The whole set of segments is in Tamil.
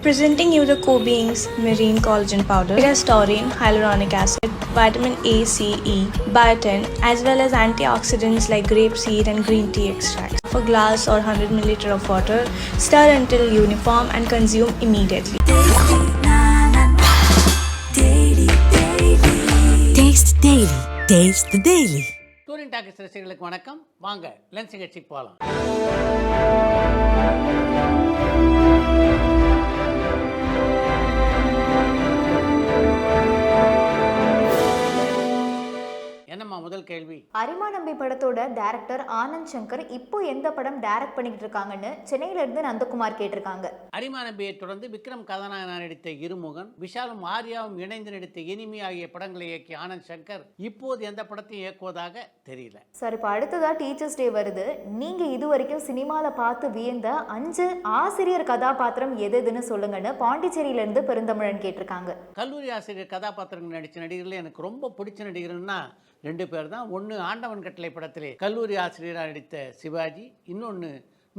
Presenting you the Co-Beings Marine Collagen Powder. It has taurine, hyaluronic acid, vitamin A, C, E, biotin, as well as antioxidants like grapeseed and green tea extracts. For glass or 100 ml of water, stir until uniform and consume immediately. Taste Daily. Taste the Daily. Touring talkies ரசிகர்களுக்கு வணக்கம். வாங்க லென்ஸ் நிகழ்ச்சிக்கு போகலாம். என்னம்மா முதல் கேள்வி? அரிமா நம்பி படத்தோட டைரக்டர் ஆனந்த் சங்கர் இப்போ எந்த படம் டைரக்ட் பண்ணிட்டு இருக்காங்கன்னு சென்னையில இருந்து நந்தகுமார் கேட்டிருக்காங்க. அரிமா நம்பியை தொடர்ந்து விக்ரம் கதாநாயகனாக நடித்த இருமுகன், விஷாலும் ஆர்யாவும் இணைந்து நடித்த இனிமி ஆகிய படங்களை இயக்கிய ஆனந்த் சங்கர் இப்போது எந்த படத்தையும் இயக்குவதாக தெரியல. சார், இப்போ அடுத்ததா டீச்சர்ஸ் டே வருது. நீங்க இது வரைக்கும் சினிமால பார்த்து வியந்த 5 ஆசிரியர் கதாபாத்திரம் எதுன்னு சொல்லுங்கன்னு பாண்டிச்சேரியில இருந்து பெருந்தமிழன் கேட்டிருக்காங்க. கல்லூரி ஆசிரியர் கதாபாத்திரங்கள் நடித்த நடிகர்கள் எனக்கு ரொம்ப பிடிச்ச நடிகர்னா 2 பேர் தான். ஒன்று ஆண்டவன் கட்டளை படத்திலே கல்லூரி ஆசிரியராக நடித்த சிவாஜி, இன்னொன்று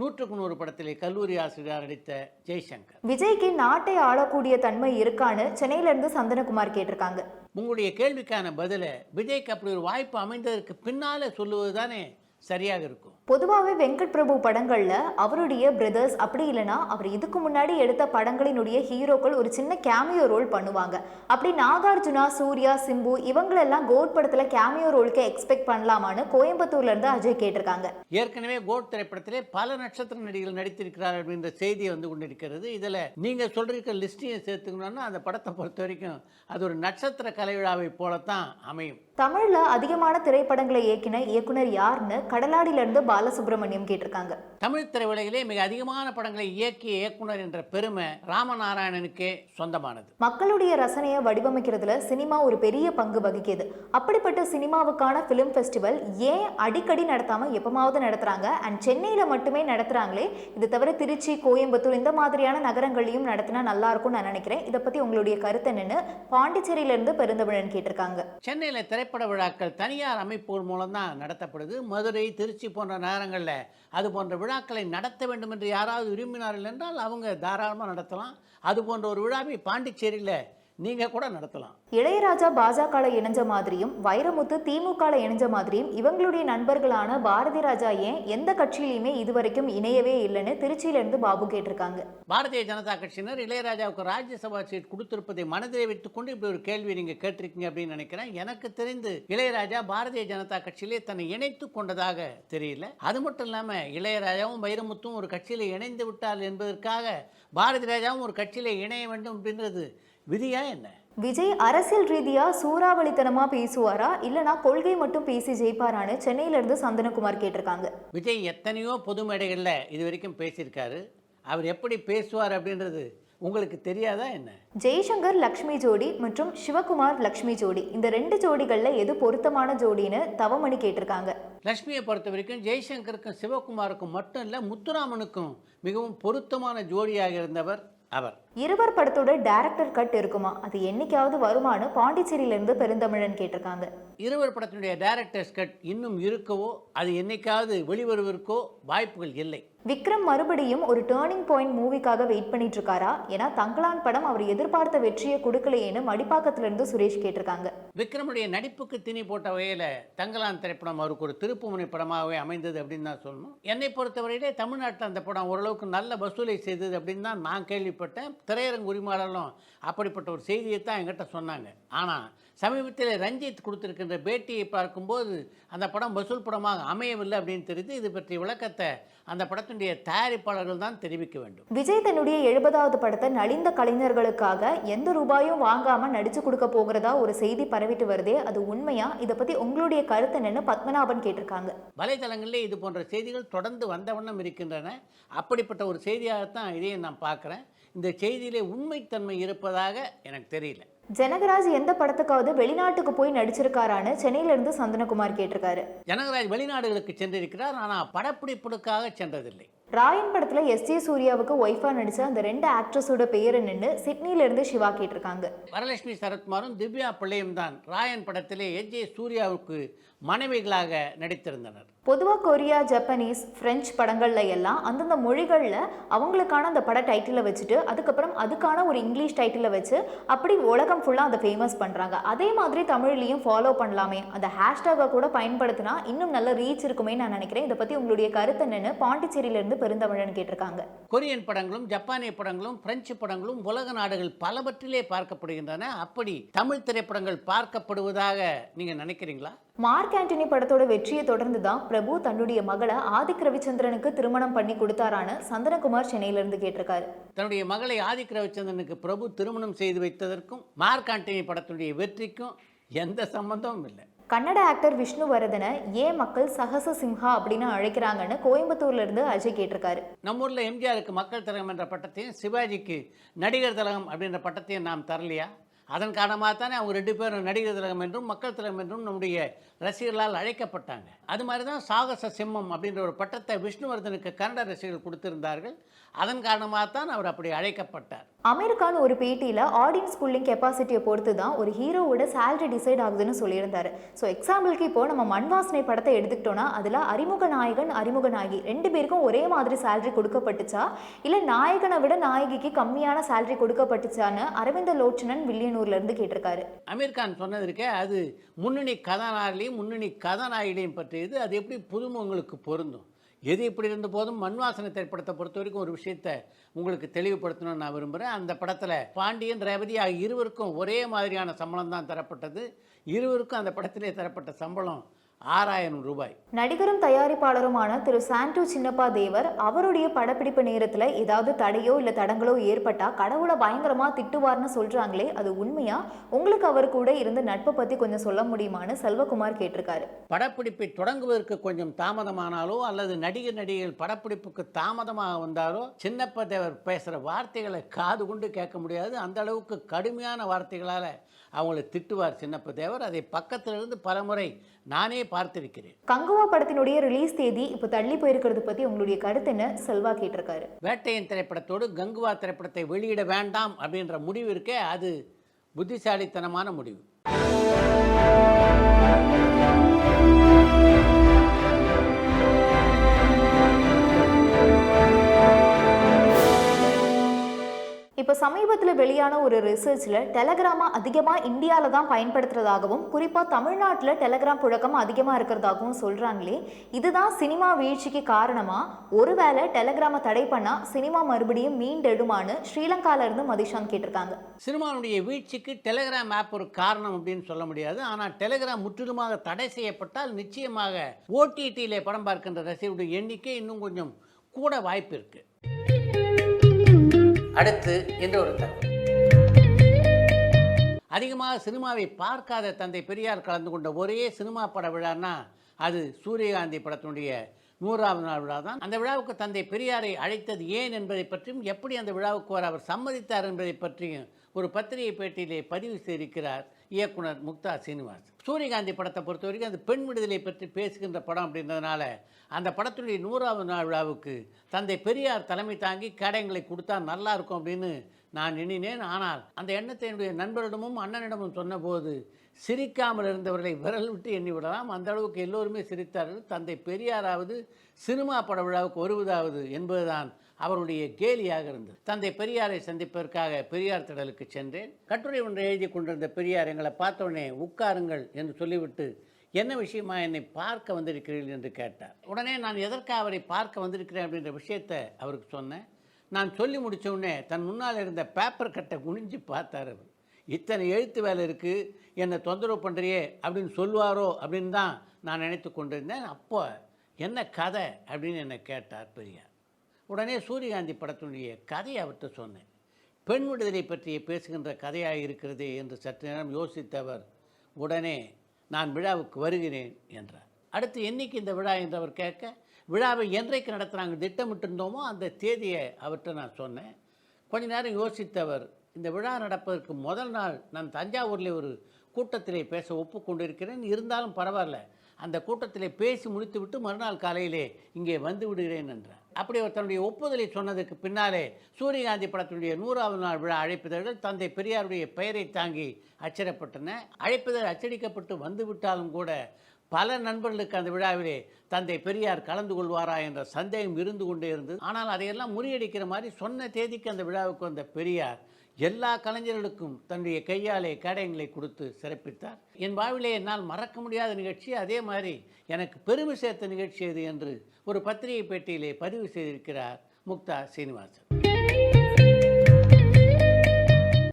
100க்கு 100 படத்திலே கல்லூரி ஆசிரியராக நடித்த ஜெய்சங்கர். விஜய்க்கு நாட்டை ஆளக்கூடிய தன்மை இருக்கான்னு சென்னையில இருந்து சந்தனகுமார் கேட்டிருக்காங்க. உங்களுடைய கேள்விக்கான பதில விஜய்க்கு அப்படி ஒரு வாய்ப்பு அமைந்ததற்கு பின்னால சொல்லுவது தானே சரியாக இருக்கும். பொதுவாகவே வெங்கட் பிரபு படங்கள்ல அவருடைய பிரதர்ஸ் அப்படி இல்லைன்னா அவர் இதுக்கு முன்னாடி எடுத்த படங்களினுடைய ஹீரோக்கள் ஒரு சின்ன கேமியோ ரோல் பண்ணுவாங்க. அப்படி நாகார்ஜுனா, சூர்யா, சிம்பு இவங்களெல்லாம் கோட் படத்துல கேமியோ ரோலுக்கு எக்ஸ்பெக்ட் பண்ணலாமான்னு கோயம்புத்தூர்ல இருந்து அஜய் கேட்டிருக்காங்க. ஏற்கனவே கோட் திரைப்படத்திலே பல நட்சத்திர நடிகர்கள் நடித்திருக்கிறார் அப்படின்ற செய்தி வந்து கொண்டிருக்கிறது. இதுல நீங்க சொல்ற லிஸ்டையும் சேர்த்துக்கணும்னா அந்த படத்தை பொறுத்த வரைக்கும் அது ஒரு நட்சத்திர கலைவிழாவை போலத்தான் அமையும். தமிழ்ல அதிகமான திரைப்படங்களை இயக்கின இயக்குனர் யாருன்னு கடலாடியில இருந்து பாலசுப்ரமணியம் கேட்டிருக்காங்க. தமிழ் திரையுலகிலே மிக அதிகமான படங்களை இயக்கிய இயக்குனர் என்ற பெருமை ராமநாராயணனுக்கே சொந்தமானது. மக்களுடைய ரசனையை வடிவமைக்கிறதுல சினிமா ஒரு பெரிய பங்கு வகிக்குது. அப்படிப்பட்ட சினிமாவுக்கான பிலிம் ஃபெஸ்டிவல் ஏன் அடிக்கடி நடத்தாம எப்பமாவது நடத்துறாங்க? அண்ட் சென்னையில மட்டுமே நடத்துறாங்களே, இது தவிர திருச்சி, கோயம்புத்தூர் இந்த மாதிரியான நகரங்களையும் நடத்தினா நல்லா இருக்கும் நான் நினைக்கிறேன். இதை பத்தி உங்களுடைய கருத்து என்னன்னு பாண்டிச்சேரியில இருந்து பெருந்தமிழன் கேட்டிருக்காங்க. சென்னையில திரைப்பட விழாக்கள் தனியார் அமைப்புகள் மூலம் தான் நடத்தப்படுது. மதுரை, திருச்சி போன்ற நகரங்களில் அது போன்ற விழாக்களை நடத்த வேண்டும் என்று யாராவது விரும்பினார்கள் என்றால் அவங்க தாராளமாக நடத்தலாம். அது போன்ற ஒரு விழாவை பாண்டிச்சேரியில் நீங்க கூட நடத்தலாம். இளையராஜா பாஜக இணைஞ்ச மாதிரியும் வைரமுத்து திமுக இணைஞ்ச மாதிரியும் இவங்களுடைய நண்பர்களான பாரதி ராஜா ஏன் எந்த கட்சியிலுமே இதுவரைக்கும் இணையவே இல்லைன்னு திருச்சியில இருந்து பாபு கேட்டிருக்காங்க. பாரதிய ஜனதா கட்சியினர் இளையராஜாவுக்கு ராஜ்யசபா சீட் கொடுத்திருப்பதை மனதிலே வைத்துக் கொண்டு இப்படி ஒரு கேள்வி நீங்க கேட்டிருக்கீங்க அப்படின்னு நினைக்கிறேன். எனக்கு தெரிந்து இளையராஜா பாரதிய ஜனதா கட்சியிலே தன்னை இணைத்துக் கொண்டதாக தெரியல. அது மட்டும் இல்லாம இளையராஜாவும் வைரமுத்தும் ஒரு கட்சியில இணைந்து விட்டால் என்பதற்காக பாரதி ராஜாவும் ஒரு கட்சியில இணைய வேண்டும் அப்படின்றது விதியா என்ன? விஜய் அரசியல் ரீதியா சூறாவளித்தனமா பேசுவாரா இல்லனா கொள்கை மட்டும் பேசி ஜெயிப்பாரான்னு சென்னையில இருந்து சந்தனகுமார் கேட்டிருக்காங்க. விஜய் எத்தனையோ பொது மேடைகள்ல இது வரைக்கும் பேசியிருக்காரு. அவர் எப்படி பேசுவார் அப்படின்றது உங்களுக்கு தெரியாதா என்ன? ஜெய்சங்கர் லக்ஷ்மி ஜோடி மற்றும் சிவகுமார் லக்ஷ்மி ஜோடி, இந்த 2 ஜோடிகள்ல எது பொருத்தமான ஜோடின்னு தவமணி கேட்டிருக்காங்க. லக்ஷ்மியை பொறுத்த வரைக்கும் ஜெய்சங்கருக்கும் சிவகுமாருக்கும் மட்டும் இல்ல, முத்துராமனுக்கும் மிகவும் பொருத்தமான ஜோடியாக இருந்தவர் அவர். இருவர் படத்தோட டைரக்டர் கட் இருக்குமா? அது என்னைக்காவது வருமானு பாண்டிச்சேரியில இருந்து பெருந்தமிழன் கேட்டிருக்காங்க. இருவர் படத்தினுடைய டைரக்டர்ஸ் கட் இன்னும் இருக்கவோ அது என்னைக்காவது வெளிவருவதற்கோ வாய்ப்புகள் இல்லை. விக்ரம் மறுபடியும் ஒரு டேர்னிங் பாயிண்ட் மூவிக்காக வெயிட் பண்ணிட்டு இருக்காரா? ஏன்னா தங்கலான் படம் அவர் எதிர்பார்த்த வெற்றியை கொடுக்கலையேன்னு மடிப்பாக்கத்துல இருந்து சுரேஷ் கேட்டிருக்காங்க. விக்ரமுடைய நடிப்புக்கு திணி போட்ட வகையில தங்கலான் திரைப்படம் அவருக்கு ஒரு திருப்புமுனை படமாகவே அமைந்தது அப்படின்னு தான் சொல்லணும். என்னை பொறுத்தவரையிலே தமிழ்நாட்டில் அந்த படம் ஓரளவுக்கு நல்ல வசூலை செய்தது அப்படின்னு தான் நான் கேள்விப்பட்டேன். திரையரங்கு உரிமையாளர்களும் அப்படிப்பட்ட ஒரு செய்தியை தான் என்கிட்ட சொன்னாங்க. ஆனால் சமீபத்தில் ரஞ்சித் கொடுத்திருக்கின்ற பேட்டியை பார்க்கும்போது அந்த படம் வசூல் படமாக அமையவில்லை அப்படின்னு தெரியுது. இது பற்றிய விளக்கத்தை அந்த படத்தினுடைய தயாரிப்பாளர்கள் தான் தெரிவிக்க வேண்டும். விஜய் தன்னுடைய 70வது படத்தை நலிந்த கலைஞர்களுக்காக எந்த ரூபாயும் வாங்காம நடிச்சு கொடுக்க போகிறதா ஒரு செய்தி பரவிட்டு வருதே, அது உண்மையா? இதை பத்தி உங்களுடைய கருத்து என்னன்னு பத்மநாபன் கேட்டிருக்காங்க. வலைதளங்களிலே இது போன்ற செய்திகள் தொடர்ந்து வந்த வண்ணம் இருக்கின்றன. அப்படிப்பட்ட ஒரு செய்தியாகத்தான் இதையும் நான் பார்க்குறேன். இந்த செய்தியிலே உண்மைத்தன்மை இருப்பதாக எனக்கு தெரியல. ஜனகராஜ் எந்த படத்துக்காவது வெளிநாட்டுக்கு போய் நடிச்சிருக்காரான்னு சென்னையில இருந்து சந்தனகுமார் கேட்டிருக்காரு. ஜனகராஜ் வெளிநாடுகளுக்கு சென்றிருக்கிறார், ஆனால் படப்பிடிப்புக்காக சென்றதில்லை. ராயன் படத்துல எஸ்.ஜே. சூர்யாவுக்கு ஒய்ஃபா நடிச்ச அந்த 2 ஆக்ட்ரஸோட பெயர் என்னன்னு சிட்னில இருந்து சிவா கேட்டிருக்காங்க. வரலட்சுமி சரத்குமாரும் திவ்யா பிள்ளையும் தான் ராயன் படத்திலே எஸ்.ஜே. சூர்யாவுக்கு மனைவிகளாக நடித்திருந்தனர். பொதுவாக கொரியா, ஜப்பனீஸ், பிரெஞ்சு படங்கள்ல எல்லாம் அந்தந்த மொழிகளில் அவங்களுக்கான அந்த பட டைட்டிலை வச்சுட்டு அதுக்கப்புறம் அதுக்கான ஒரு இங்கிலீஷ் டைட்டிலை வச்சு அப்படி உலகம் ஃபுல்லாக அதை ஃபேமஸ் பண்ணுறாங்க. அதே மாதிரி தமிழ்லையும் ஃபாலோ பண்ணலாமே, அந்த ஹேஷ்டாகை கூட பயன்படுத்தினா இன்னும் நல்ல ரீச் இருக்குமே நான் நினைக்கிறேன். இதை பற்றி உங்களுடைய கருத்து என்னன்னு பாண்டிச்சேரியிலேருந்து பெருந்தமிழன் கேட்டிருக்காங்க. கொரியன் படங்களும் ஜப்பானிய படங்களும் பிரெஞ்சு படங்களும் உலக நாடுகள் பலவற்றிலே பார்க்கப்படுகின்றன. அப்படி தமிழ் திரைப்படங்கள் பார்க்கப்படுவதாக நீங்கள் நினைக்கிறீங்களா? மார்க் ஆண்டனி படத்தோட வெற்றியை தொடர்ந்து தான் பிரபு தன்னுடைய மகளை ஆதிக் ரவிச்சந்திரனுக்கு திருமணம் பண்ணி கொடுத்தாரான்னு சந்தனகுமார் சென்னையிலிருந்து கேட்டிருக்காரு. தன்னுடைய மகளை ஆதிக் ரவிச்சந்திரனுக்கு பிரபு திருமணம் செய்து வைத்ததற்கும் மார்க் ஆண்டனி படத்துடைய வெற்றிக்கும் எந்த சம்பந்தமும் இல்லை. கன்னட ஆக்டர் விஷ்ணுவர்தனை ஏன் மக்கள் சஹச சிம்ஹா அப்படின்னு அழைக்கிறாங்கன்னு கோயம்புத்தூர்ல இருந்து அஜய் கேட்டிருக்காரு. நம்ம ஊரில் எம்ஜிஆருக்கு மக்கள் திலகம் என்ற பட்டத்தையும் சிவாஜிக்கு நடிகர் திலகம் அப்படின்ற பட்டத்தையும் நாம் தரலையா? அதன் காரணமாக தானே அவங்க 2 பேரும் நடிகர் திலகம் என்றும் மக்கள் திலகம் என்றும் நம்முடைய ரசிகர்களால் அழைக்கப்பட்டாங்க. அது மாதிரி தான் சாகச சிம்மம் அப்படின்ற ஒரு பட்டத்தை விஷ்ணுவர்தனுக்கு கன்னட ரசிகர்கள் கொடுத்திருந்தார்கள். அதன் காரணமாகத்தான் அவர் அப்படி அழைக்கப்பட்டார். அமெரிக்கான ஒரு பேட்டியில் ஆடியன்ஸ் புல்லிங் கெப்பாசிட்டியை பொறுத்து தான் ஒரு ஹீரோவோட சேலரி டிசைட் ஆகுதுன்னு சொல்லியிருந்தாரு. ஸோ எக்ஸாம்பிளுக்கு இப்போ நம்ம மண்வாசனை படத்தை எடுத்துக்கிட்டோம்னா அதில் அறிமுக நாயகன் அறிமுக நாயகி 2 பேருக்கும் ஒரே மாதிரி சேலரி கொடுக்கப்பட்டுச்சா, இல்லை நாயகனை விட நாயகிக்கு கம்மியான சேலரி கொடுக்கப்பட்டுச்சான்னு அரவிந்த லோச்சனன் வில்லியனூர்ல இருந்து கேட்டிருக்காரு. அமீர் கான் சொன்னது இருக்கே, அது முன்னணி கதாநாயகிலையும் முன்னணி கதாநாயகிலையும் பற்றியது. அது எப்படி புதுமுகங்களுக்கு பொருந்தும்? எது இப்படி இருந்த போதும் மண்வாசனை திரைப்படத்தை பொறுத்த வரைக்கும் ஒரு விஷயத்தை உங்களுக்கு தெளிவுபடுத்தணும்னு நான் விரும்புகிறேன். அந்த படத்தில் பாண்டியன், ரேவதி ஆகிய இருவருக்கும் ஒரே மாதிரியான சம்பளம் தான் தரப்பட்டது. இருவருக்கும் அந்த படத்திலே தரப்பட்ட சம்பளம் 6000 ரூபாய். நடிகரும் தயாரிப்பாளருமான திரு சாண்டு சின்னப்பா தேவர் அவருடைய படப்பிடிப்பு நேரத்தில் ஏதாவது தடையோ இல்லை தடங்களோ ஏற்பட்டா கடவுளை பயங்கரமா திட்டுவார்னு சொல்றாங்களே, அது உண்மையா? உங்களுக்கு அவர் கூட இருந்த நட்பை பத்தி கொஞ்சம் சொல்ல முடியுமான்னு செல்வகுமார் கேட்டிருக்காரு. படப்பிடிப்பை தொடங்குவதற்கு கொஞ்சம் தாமதமானாலோ அல்லது நடிகர்கள் படப்பிடிப்புக்கு தாமதமாக வந்தாலோ சின்னப்பா தேவர் பேசுகிற வார்த்தைகளை காது கொண்டு கேட்க முடியாது. அந்த அளவுக்கு கடுமையான வார்த்தைகளால் அவங்களை திட்டுவார் சின்னப்ப தேவர். அதை பக்கத்திலிருந்து பலமுறை நானே பார்த்திருக்கிறேன். கங்குவா படத்தினுடைய ரிலீஸ் தேதி இப்போ தள்ளி போயிருக்கிறது பத்தி உங்களுடைய கருத்து என்ன செல்வா கேட்டிருக்காரு. வேட்டையன் திரைப்படத்தோடு கங்குவா திரைப்படத்தை வெளியிட வேண்டாம் அப்படின்ற முடிவு இருக்கே, அது புத்திசாலித்தனமான முடிவு. இப்போ சமீபத்தில் வெளியான ஒரு ரிசர்ச்சில் டெலகிராமை அதிகமாக இந்தியாவில் தான் பயன்படுத்துறதாகவும் குறிப்பாக தமிழ்நாட்டில் டெலகிராம் புழக்கம் அதிகமாக இருக்கிறதாகவும் சொல்கிறாங்களே, இதுதான் சினிமா வீழ்ச்சிக்கு காரணமா? ஒருவேளை டெலகிராமை தடை பண்ணால் சினிமா மறுபடியும் மீண்டெடுமான்னு ஸ்ரீலங்காவிலிருந்து மதிஷான் கேட்டிருக்காங்க. சினிமாவுடைய வீழ்ச்சிக்கு டெலகிராம் ஆப் ஒரு காரணம் அப்படின்னு சொல்ல முடியாது. ஆனால் டெலகிராம் முற்றிலுமாக தடை செய்யப்பட்டால் நிச்சயமாக ஓடிடியில் படம் பார்க்கின்ற ரசிகர்களுடைய எண்ணிக்கை இன்னும் கொஞ்சம் கூட வாய்ப்பு இருக்குது. அடுத்து இன்னொரு தகவல். அதிகமாக சினிமாவை பார்க்காத தந்தை பெரியார் கலந்து கொண்ட ஒரே சினிமா பட விழான்னா அது சூரியகாந்தி படத்தினுடைய 100வது நாள் விழா தான். அந்த விழாவுக்கு தந்தை பெரியாரை அழைத்தது ஏன் என்பதை பற்றியும் எப்படி அந்த விழாவுக்கு வர அவர் சம்மதித்தார் என்பதை பற்றியும் ஒரு பத்திரிகை பேட்டியிலே பதிவு செய்திருக்கிறார் இயக்குனர் முக்தா சீனிவாஸ். சூரியகாந்தி படத்தை பொறுத்த வரைக்கும் அது பெண் விடுதலை பற்றி பேசுகின்ற படம் அப்படின்றதுனால அந்த படத்துடைய 100வது நாள் விழாவுக்கு தந்தை பெரியார் தலைமை தாங்கி கேடயங்களை கொடுத்தா நல்லா இருக்கும் அப்படின்னு நான் எண்ணினேன். ஆனால் அந்த எண்ணத்தை என்னுடைய நண்பரிடமும் அண்ணனிடமும் சொன்னபோது சிரிக்காமல் இருந்தவர்களை விரல் விட்டு எண்ணிவிடலாம். அந்த அளவுக்கு எல்லோருமே சிரித்தார்கள். தந்தை பெரியாராவது சினிமா பட விழாவுக்கு வருவதாவது என்பதுதான் அவருடைய கேலியாக இருந்தது. தந்தை பெரியாரை சந்திப்பதற்காக பெரியார் திடலுக்கு சென்றேன். கட்டுரை ஒன்றை எழுதி கொண்டிருந்த பெரியார் எங்களை பார்த்தோடனே உட்காருங்கள் என்று சொல்லிவிட்டு என்ன விஷயமா என்னை பார்க்க வந்திருக்கிறீர்கள் என்று கேட்டார். உடனே நான் எதற்காக அவரை பார்க்க வந்திருக்கிறேன் அப்படின்ற விஷயத்தை அவருக்கு சொன்னேன். நான் சொல்லி முடித்த உடனே தன் முன்னால் இருந்த பேப்பர் கட்டை குனிஞ்சு பார்த்தார். அவர் இத்தனை எழுத்து வேலை இருக்குது, என்னை தொந்தரவு பண்ணுறியே அப்படின்னு சொல்லுவாரோ அப்படின்னு தான் நான் நினைத்து கொண்டிருந்தேன். அப்போ என்ன கதை அப்படின்னு என்னை கேட்டார் பெரியார். உடனே சூரியகாந்தி படத்தினுடைய கதையை அவர்கிட்ட சொன்னேன். பெண் விடுதலை பற்றிய பேசுகின்ற கதையாக இருக்கிறது என்று சற்று நேரம் யோசித்தவர் உடனே நான் விழாவுக்கு வருகிறேன் என்றார். அடுத்து என்னைக்கு இந்த விழா என்று அவர் கேட்க, விழாவை என்றைக்கு நடத்துகிறாங்க திட்டமிட்டிருந்தோமோ அந்த தேதியை அவர்கிட்ட நான் சொன்னேன். கொஞ்ச நேரம் யோசித்தவர், இந்த விழா நடப்பதற்கு முதல் நாள் நான் தஞ்சாவூரில் ஒரு கூட்டத்திலே பேச ஒப்புக்கொண்டிருக்கிறேன், இருந்தாலும் பரவாயில்ல, அந்த கூட்டத்தில் பேசி முடித்துவிட்டு மறுநாள் காலையிலே இங்கே வந்து விடுகிறேன் என்றார். அப்படி அவர் தன்னுடைய ஒப்புதலை சொன்னதுக்கு பின்னாலே சூரியகாந்தி படத்தினுடைய 100வது நாள் விழா அழைப்பிதழ்கள் தந்தை பெரியாருடைய பெயரை தாங்கி அச்சிடப்பட்டன. அழைப்பிதழ் அச்சடிக்கப்பட்டு வந்துவிட்டாலும் கூட பல நண்பர்களுக்கு அந்த விழாவிலே தந்தை பெரியார் கலந்து கொள்வாரா என்ற சந்தேகம் இருந்து கொண்டே இருந்தது. ஆனால் அதையெல்லாம் முறியடிக்கிற மாதிரி சொன்ன தேதிக்கு அந்த விழாவுக்கு வந்த பெரியார் எல்லா கலைஞர்களுக்கும் தன்னுடைய கையாலே கேடயங்களை கொடுத்து சிறப்பித்தார். என் வாழ்விலே என்னால் மறக்க முடியாத நிகழ்ச்சி, அதே மாதிரி எனக்கு பெருமை சேர்த்த நிகழ்ச்சி எது என்று ஒரு பத்திரிகை பேட்டியிலே பதிவு செய்திருக்கிறார் முக்தா சீனிவாசன்.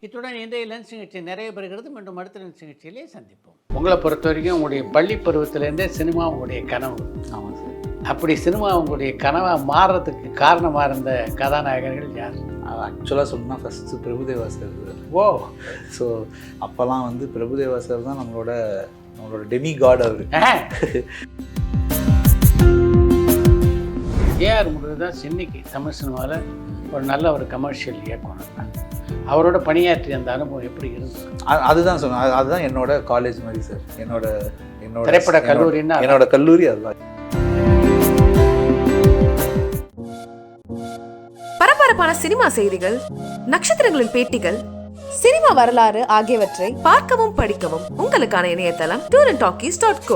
இத்துடன் இன்றைய லென்ஸ் நிகழ்ச்சி நிறைய பெறுகிறது. மீண்டும் அடுத்த லென்ஸ் நிகழ்ச்சியிலே சந்திப்போம். உங்களை பொறுத்த வரைக்கும் உங்களுடைய பள்ளி பருவத்திலேருந்தே சினிமா உங்களுடைய கனவு. ஆமாம் சார். அப்படி சினிமா உங்களுடைய கனவாக மாறுறதுக்கு காரணமாக இருந்த கதாநாயகர்கள் யார்? ஆக்சுவலாக சொல்லணும்னா ஃபஸ்ட்டு பிரபுதேவா சார். ஓ, ஸோ அப்போல்லாம் வந்து பிரபுதேவா சார் தான் நம்மளோட டெமி காட் அவர். ஏஆர் முருகதாஸ் இன்னைக்கு தமிழ் சினிமாவில் ஒரு நல்ல ஒரு கமர்ஷியல் இயக்குனர். அவரோட பணியாற்றிய அந்த அனுபவம் எப்படி இருந்தது? அதுதான் சொன்னேன், அதுதான் என்னோட காலேஜ் மாதிரி சார். என்னோட திரைப்பட கல்லூரின்னா என்னோட கல்லூரி அதுதான். பரபரப்பான சினிமா செய்திகள், நட்சத்திரங்களின் பேட்டிகள், சினிமா வரலாறு ஆகியவற்றை பார்க்கவும் படிக்கவும் உங்களுக்கான இணையதளம் tourantalkies.co.